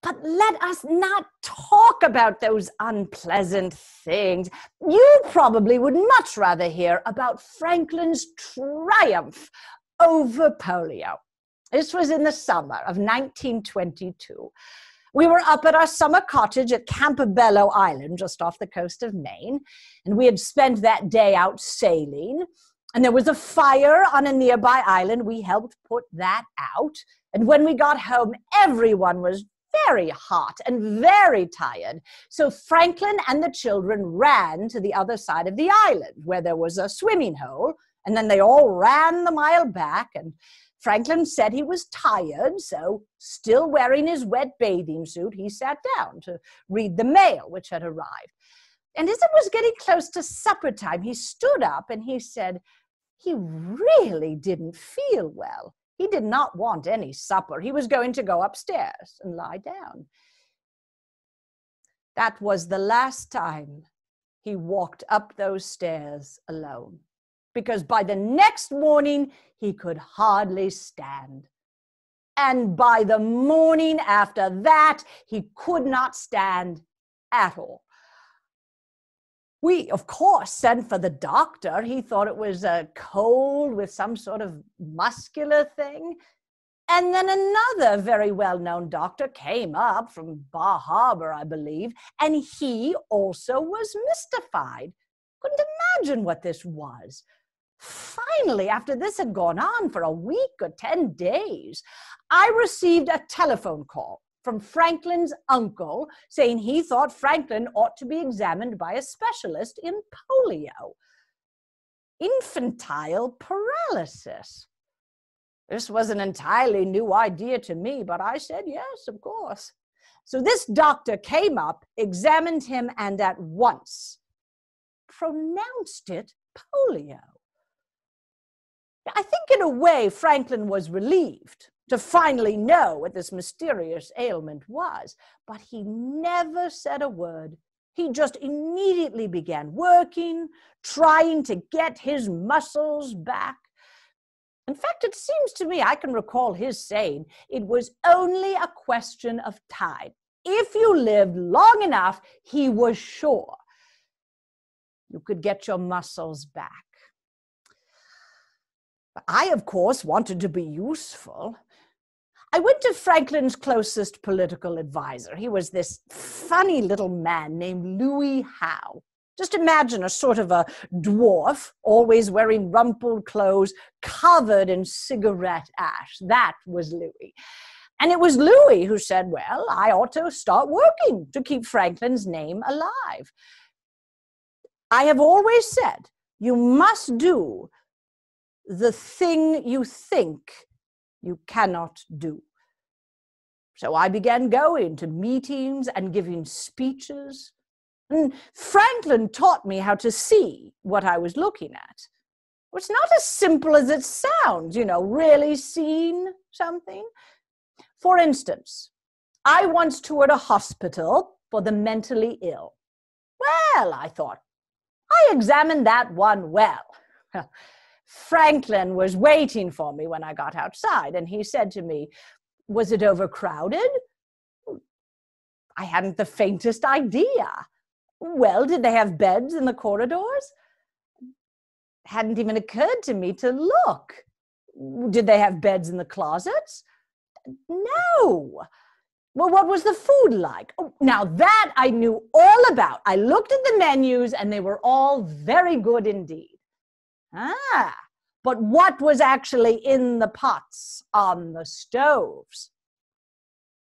But let us not talk about those unpleasant things. You probably would much rather hear about Franklin's triumph over polio. This was in the summer of 1922. We were up at our summer cottage at Campobello Island, just off the coast of Maine, and we had spent that day out sailing, and there was a fire on a nearby island. We helped put that out, and when we got home, everyone was very hot and very tired. So Franklin and the children ran to the other side of the island, where there was a swimming hole, and then they all ran the mile back, and Franklin said he was tired, so still wearing his wet bathing suit, he sat down to read the mail which had arrived. And as it was getting close to supper time, he stood up and he said he really didn't feel well. He did not want any supper. He was going to go upstairs and lie down. That was the last time he walked up those stairs alone, because by the next morning, he could hardly stand. And by the morning after that, he could not stand at all. We, of course, sent for the doctor. He thought it was a cold with some sort of muscular thing. And then another very well-known doctor came up from Bar Harbor, I believe, and he also was mystified. Couldn't imagine what this was. Finally, after this had gone on for a week or 10 days, I received a telephone call from Franklin's uncle saying he thought Franklin ought to be examined by a specialist in polio. Infantile paralysis. This was an entirely new idea to me, but I said yes, of course. So this doctor came up, examined him, and at once pronounced it polio. I think in a way Franklin was relieved to finally know what this mysterious ailment was, but he never said a word. He just immediately began working, trying to get his muscles back. In fact, it seems to me I can recall his saying it was only a question of time. If you lived long enough, he was sure you could get your muscles back. I, of course, wanted to be useful. I went to Franklin's closest political advisor. He was this funny little man named Louis Howe. Just imagine a sort of a dwarf, always wearing rumpled clothes, covered in cigarette ash. That was Louis. And it was Louis who said, well, I ought to start working to keep Franklin's name alive. I have always said, you must do the thing you think you cannot do. So I began going to meetings and giving speeches. And Franklin taught me how to see what I was looking at. It's not as simple as it sounds, really seeing something. For instance, I once toured a hospital for the mentally ill. Well, I thought, I examined that one well. Franklin was waiting for me when I got outside, and he said to me, was it overcrowded? I hadn't the faintest idea. Well, did they have beds in the corridors? Hadn't even occurred to me to look. Did they have beds in the closets? No. Well, what was the food like? Oh, now that I knew all about. I looked at the menus and they were all very good indeed. But what was actually in the pots on the stoves?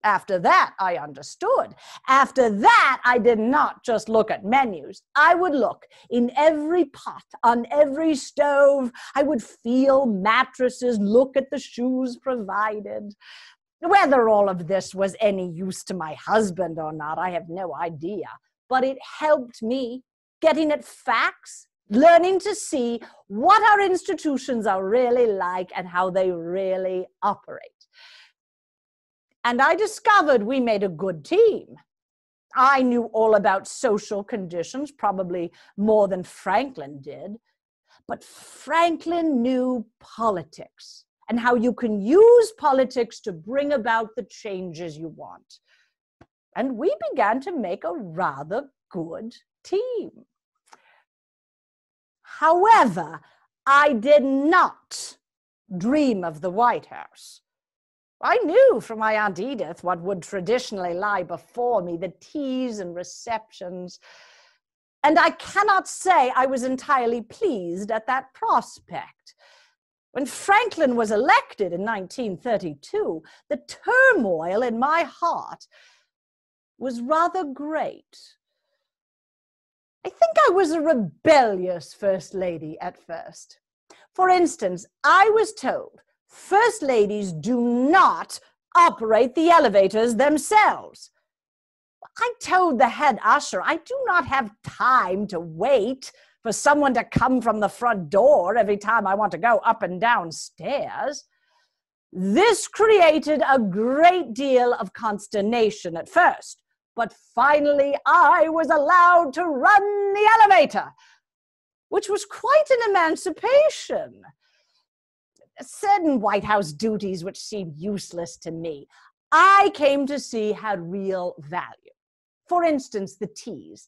After that, I understood. After that, I did not just look at menus. I would look in every pot, on every stove. I would feel mattresses, look at the shoes provided. Whether all of this was any use to my husband or not, I have no idea. But it helped me getting at facts, learning to see what our institutions are really like and how they really operate. And I discovered we made a good team. I knew all about social conditions, probably more than Franklin did. But Franklin knew politics and how you can use politics to bring about the changes you want. and we began to make a rather good team. However, I did not dream of the White House. I knew from my Aunt Edith what would traditionally lie before me, the teas and receptions, and I cannot say I was entirely pleased at that prospect. When Franklin was elected in 1932, the turmoil in my heart was rather great. I think I was a rebellious First Lady at first. For instance, I was told First Ladies do not operate the elevators themselves. I told the head usher I do not have time to wait for someone to come from the front door every time I want to go up and down stairs. This created a great deal of consternation at first, but finally I was allowed to run the elevator, which was quite an emancipation. Certain White House duties which seemed useless to me, I came to see had real value. For instance, the teas.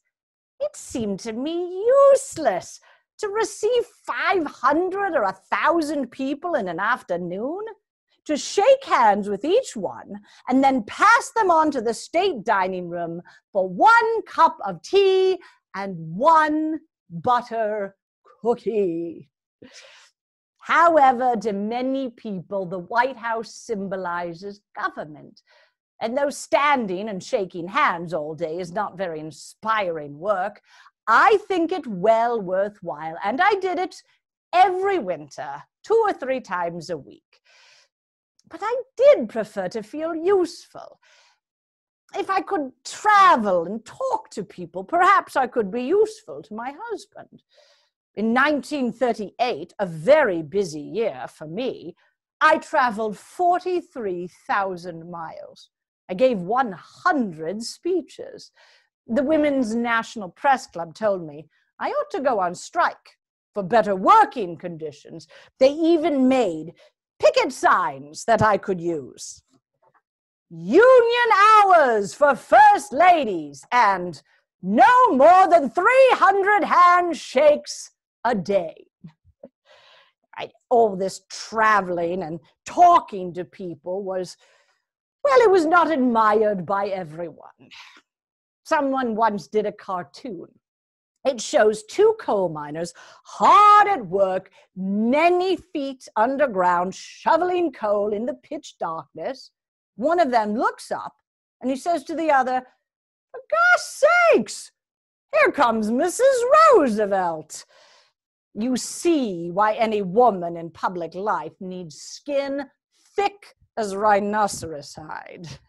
It seemed to me useless to receive 500 or 1,000 people in an afternoon, to shake hands with each one, and then pass them on to the state dining room for 1 cup of tea and 1 butter cookie. However, to many people, the White House symbolizes government. And though standing and shaking hands all day is not very inspiring work, I think it well worthwhile, and I did it every winter, 2 or 3 times a week. But I did prefer to feel useful. If I could travel and talk to people, perhaps I could be useful to my husband. In 1938, a very busy year for me, I traveled 43,000 miles. I gave 100 speeches. The Women's National Press Club told me I ought to go on strike for better working conditions. They even made picket signs that I could use. Union hours for First Ladies and no more than 300 handshakes a day. All this traveling and talking to people was, well, it was not admired by everyone. Someone once did a cartoon. It shows 2 coal miners hard at work, many feet underground, shoveling coal in the pitch darkness. One of them looks up and he says to the other, "For gosh sakes, here comes Mrs. Roosevelt." You see why any woman in public life needs skin thick as rhinoceros hide.